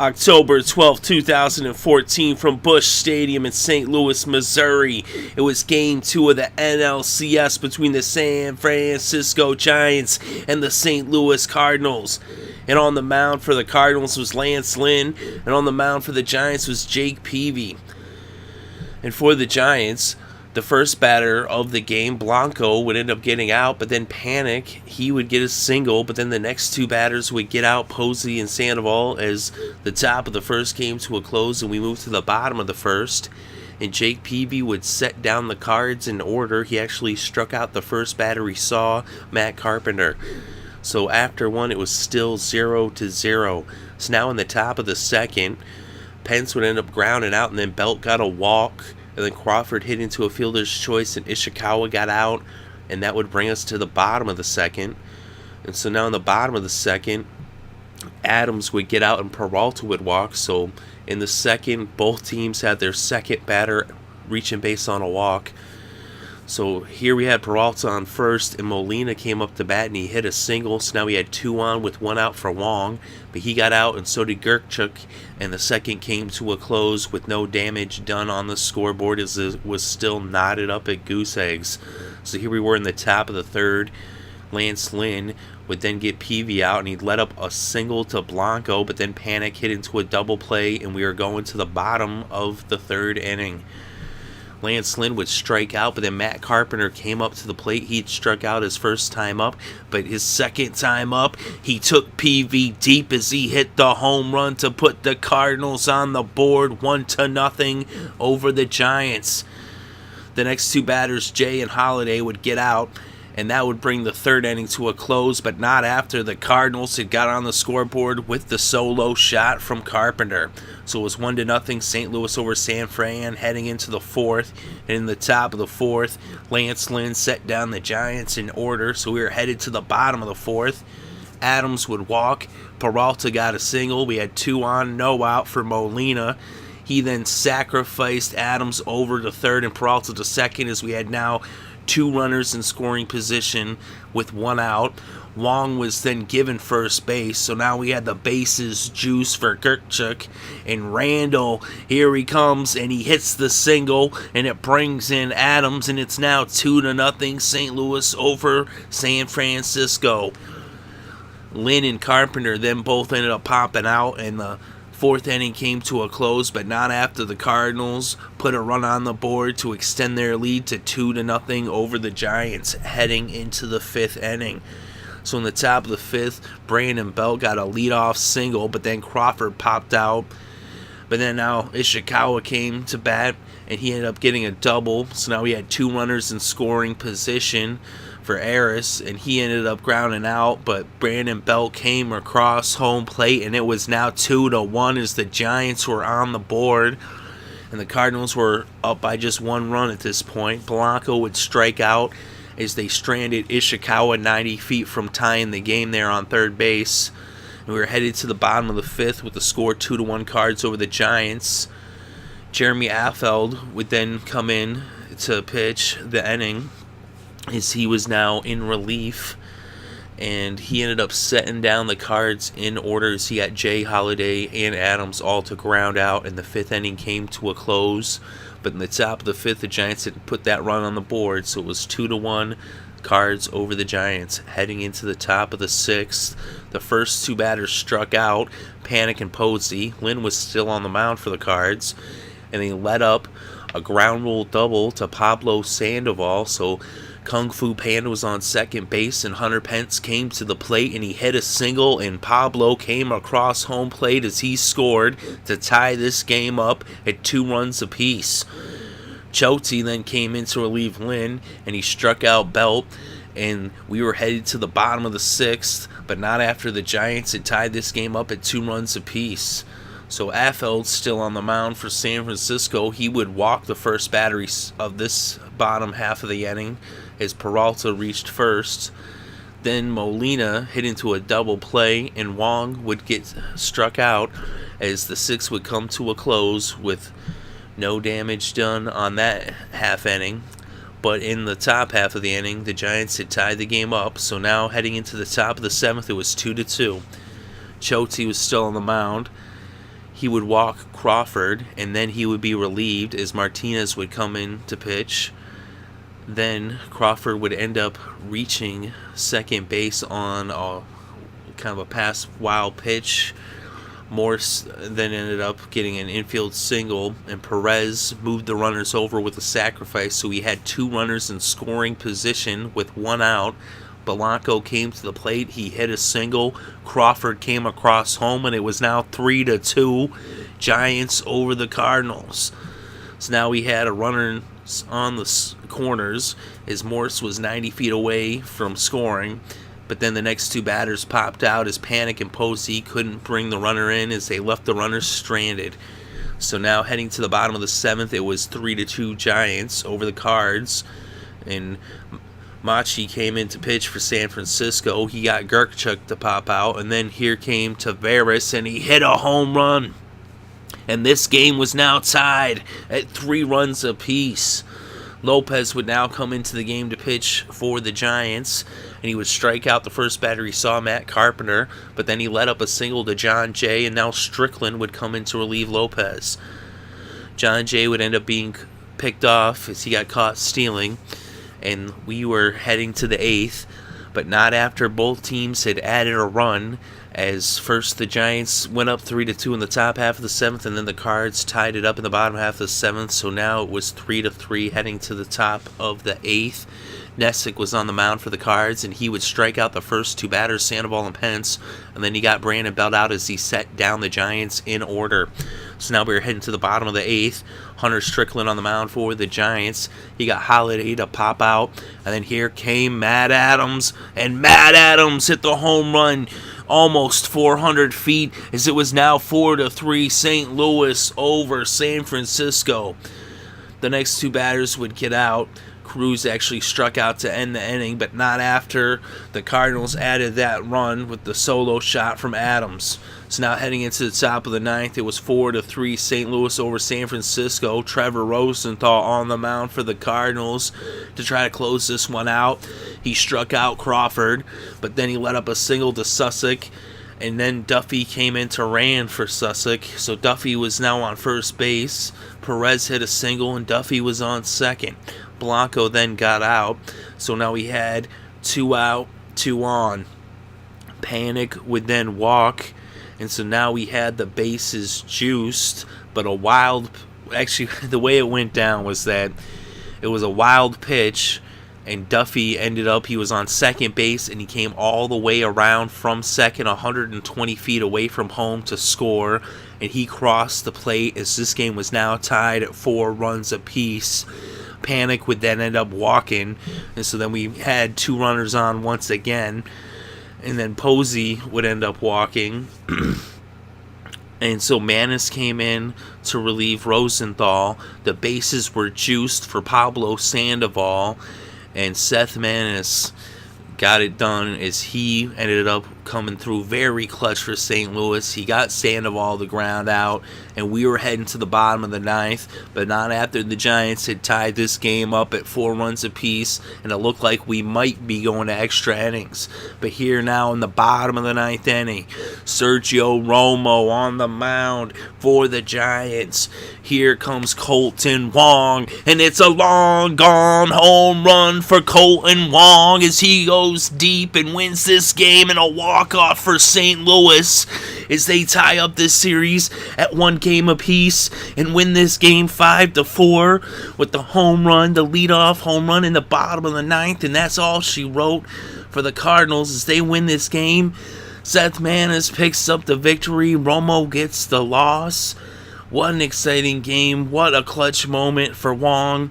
October 12, 2014, from Busch Stadium in St. Louis, Missouri. It was Game 2 of the NLCS between the San Francisco Giants and the St. Louis Cardinals. And on the mound for the Cardinals was Lance Lynn, and on the mound for the Giants was Jake Peavy. And for the Giants, the first batter of the game, Blanco, would end up getting out, but then Panic, he would get a single, but then the next two batters would get out, Posey and Sandoval, as the top of the first came to a close, and we moved to the bottom of the first. And Jake Peavy would set down the cards in order. He actually struck out the first batter he saw, Matt Carpenter. So after one, it was still 0-0. So now in the top of the second, Pence would end up grounding out, and then Belt got a walk. And then Crawford hit into a fielder's choice, and Ishikawa got out, and that would bring us to the bottom of the second. And so now in the bottom of the second, Adams would get out and Peralta would walk. So in the second, both teams had their second batter reaching base on a walk. So here we had Peralta on first, and Molina came up to bat, and he hit a single. So now we had two on with one out for Wong. But he got out, and so did Grichuk, and the second came to a close with no damage done on the scoreboard, as it was still knotted up at goose eggs. So here we were in the top of the third. Lance Lynn would then get Peavy out, and he let up a single to Blanco, but then Panic hit into a double play, and we were going to the bottom of the third inning. Lance Lynn would strike out, but then Matt Carpenter came up to the plate. He'd struck out his first time up, but his second time up, he took PV deep as he hit the home run to put the Cardinals on the board 1-0 over the Giants. The next two batters, Jay and Holiday, would get out, and that would bring the third inning to a close, but not after the Cardinals had got on the scoreboard with the solo shot from Carpenter. So it was 1-0 St. Louis over San Fran heading into the fourth. And in the top of the fourth, Lance Lynn set down the Giants in order. So we were headed to the bottom of the fourth. Adams would walk. Peralta got a single. We had two on, no out for Molina. He then sacrificed Adams over to third and Peralta to second, as we had now two runners in scoring position with one out. Wong was then given first base, so now we had the bases juice for Grichuk. And Randal, here he comes, and he hits the single, and it brings in Adams, and it's now 2-0 St. Louis over San Francisco. Lynn and Carpenter then both ended up popping out, and the fourth inning came to a close, but not after the Cardinals put a run on the board to extend their lead to 2-0 over the Giants heading into the fifth inning. So in the top of the fifth, Brandon Belt got a leadoff single, but then Crawford popped out. But then now Ishikawa came to bat, and he ended up getting a double. So now we had two runners in scoring position for Arias, and he ended up grounding out. But Brandon Belt came across home plate, and it was now 2-1 as the Giants were on the board. And the Cardinals were up by just one run at this point. Blanco would strike out as they stranded Ishikawa 90 feet from tying the game there on third base. And we were headed to the bottom of the fifth with the score 2-1 Cards over the Giants. Jeremy Affeldt would then come in to pitch the inning, as he was now in relief. And he ended up setting down the Cards in order, as he got Jay, Holiday, and Adams all to ground out, and the fifth inning came to a close. But in the top of the fifth, the Giants didn't put that run on the board, so it was 2-1 Cards over the Giants. Heading into the top of the sixth, the first two batters struck out, Panic and Posey. Lynn was still on the mound for the Cards, and they let up a ground rule double to Pablo Sandoval. So Kung Fu Panda was on second base, and Hunter Pence came to the plate, and he hit a single, and Pablo came across home plate as he scored to tie this game up at 2 runs apiece. Choate then came in to relieve Lynn, and he struck out Belt, and we were headed to the bottom of the sixth, but not after the Giants had tied this game up at 2 runs apiece. So Affeldt still on the mound for San Francisco. He would walk the first batter of this bottom half of the inning as Peralta reached first. Then Molina hit into a double play, and Wong would get struck out as the sixth would come to a close with no damage done on that half inning. But in the top half of the inning, the Giants had tied the game up. So now heading into the top of the seventh, it was 2-2. Choate was still on the mound. he would walk Crawford, and then he would be relieved as Martinez would come in to pitch. Then Crawford would end up reaching second base on a kind of a pass wild pitch. Morse then ended up getting an infield single, and Perez moved the runners over with a sacrifice, so he had 2 runners in scoring position with 1 out. Blanco came to the plate, he hit a single, Crawford came across home, and it was now 3-2, Giants over the Cardinals. So now we had a runner on the corners as Morse was 90 feet away from scoring. But then the next 2 batters popped out as Panic and Posey couldn't bring the runner in as they left the runners stranded. So now heading to the bottom of the 7th, it was 3-2 Giants over the Cards. And Machi came in to pitch for San Francisco. He got Grichuk to pop out. And then here came Taveras, and he hit a home run. And this game was now tied at 3 runs apiece. Lopez would now come into the game to pitch for the Giants, and he would strike out the first batter he saw, Matt Carpenter, but then he let up a single to John Jay, and now Strickland would come in to relieve Lopez. John Jay would end up being picked off as he got caught stealing, and we were heading to the 8th, but not after both teams had added a run, as first the Giants went up 3-2 in the top half of the 7th, and then the Cards tied it up in the bottom half of the 7th, so now it was 3-3 heading to the top of the 8th. Nesick was on the mound for the Cards, and he would strike out the first 2 batters, Sandoval and Pence, and then he got Brandon Belt out as he set down the Giants in order. So now we were heading to the bottom of the 8th. Hunter Strickland on the mound for the Giants. He got Holiday to pop out, and then here came Matt Adams, and Matt Adams hit the home run almost 400 feet as it was now 4-3 St. Louis over San Francisco. The next 2 batters would get out. Cruz actually struck out to end the inning, but not after the Cardinals added that run with the solo shot from Adams. So now heading into the top of the 9th, it was 4-3 St. Louis over San Francisco. Trevor Rosenthal on the mound for the Cardinals to try to close this one out. He struck out Crawford, but then he let up a single to Sussex, and then Duffy came in to Rand for Sussex. So Duffy was now on first base. Perez hit a single, and Duffy was on second. Blanco then got out, so now we had 2 out, 2 on. Panic would then walk, and so now we had the bases juiced, but actually the way it went down was that it was a wild pitch, and Duffy he was on second base, and he came all the way around from second, 120 feet away from home to score, and he crossed the plate as this game was now tied at 4 runs apiece. Panic would then end up walking, and so then we had 2 runners on once again, and then Posey would end up walking. And so Manis came in to relieve Rosenthal. The bases were juiced for Pablo Sandoval, and Seth Manis got it done as he ended up coming through very clutch for St. Louis. He got Sandoval the ground out, and we were heading to the bottom of the 9th, but not after the Giants had tied this game up at 4 runs apiece, and it looked like we might be going to extra innings. But here now in the bottom of the 9th inning, Sergio Romo on the mound for the Giants. Here comes Kolten Wong, and it's a long gone home run for Kolten Wong as he goes deep and wins this game in a walk-off for St. Louis as they tie up this series at 1 game apiece and win this game 5-4 with the home run, the leadoff home run in the bottom of the 9th, and that's all she wrote for the Cardinals as they win this game. Seth Manis picks up the victory. Romo gets the loss. What an exciting game. What a clutch moment for Wong.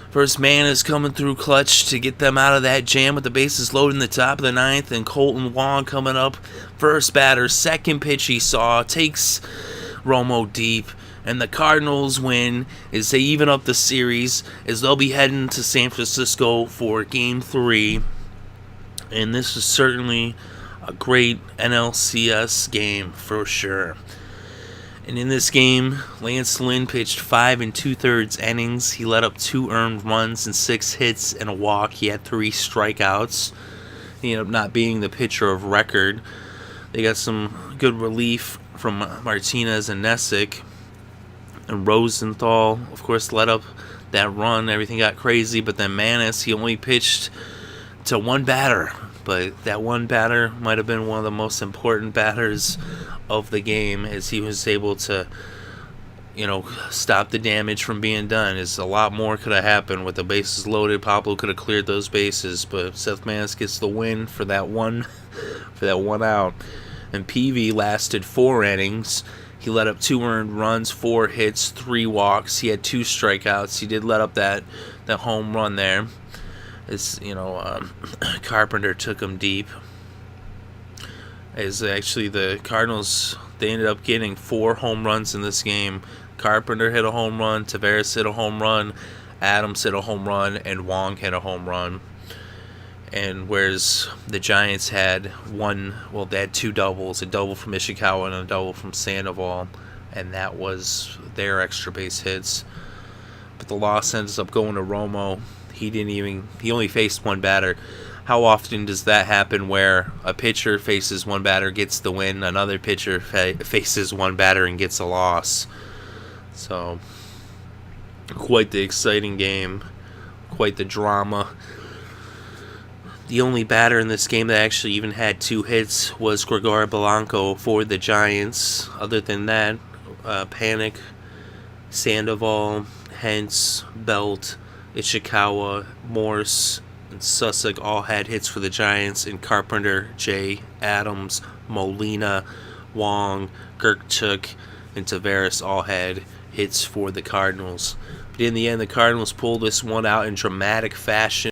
First Manis coming through clutch to get them out of that jam with the bases loaded in the top of the 9th, and Kolten Wong coming up first batter. Second pitch he saw takes Romo deep, and the Cardinals win as they even up the series as they'll be heading to San Francisco for Game 3. And this is certainly a great NLCS game for sure. And in this game, Lance Lynn pitched 5 2/3 innings. He let up 2 earned runs and 6 hits and a walk. He had 3 strikeouts. He ended up not being the pitcher of record. They got some good relief from Martinez and Nesic. And Rosenthal, of course, led up that run. Everything got crazy, but then Manis, he only pitched to one batter. But that one batter might have been one of the most important batters of the game, as he was able to, stop the damage from being done. As a lot more could have happened with the bases loaded. Pablo could have cleared those bases, but Seth Manis gets the win for that one out. And PV lasted 4 innings. He let up 2 earned runs, 4 hits, 3 walks. He had 2 strikeouts. He did let up that home run there. Carpenter took him deep. As actually the Cardinals, they ended up getting 4 home runs in this game. Carpenter hit a home run, Taveras hit a home run, Adams hit a home run, and Wong hit a home run. And whereas the Giants had they had 2 doubles, a double from Ishikawa and a double from Sandoval, and that was their extra base hits. But the loss ends up going to Romo. He only faced 1 batter. How often does that happen where a pitcher faces 1 batter, gets the win, another pitcher faces 1 batter and gets a loss? So, quite the exciting game, quite the drama. The only batter in this game that actually even had 2 hits was Gregor Blanco for the Giants. Other than that, Panic, Sandoval, Hentz, Belt, Ishikawa, Morse, and Sussex all had hits for the Giants, and Carpenter, Jay, Adams, Molina, Wong, Grichuk, and Taveras all had hits for the Cardinals. But in the end, the Cardinals pulled this one out in dramatic fashion.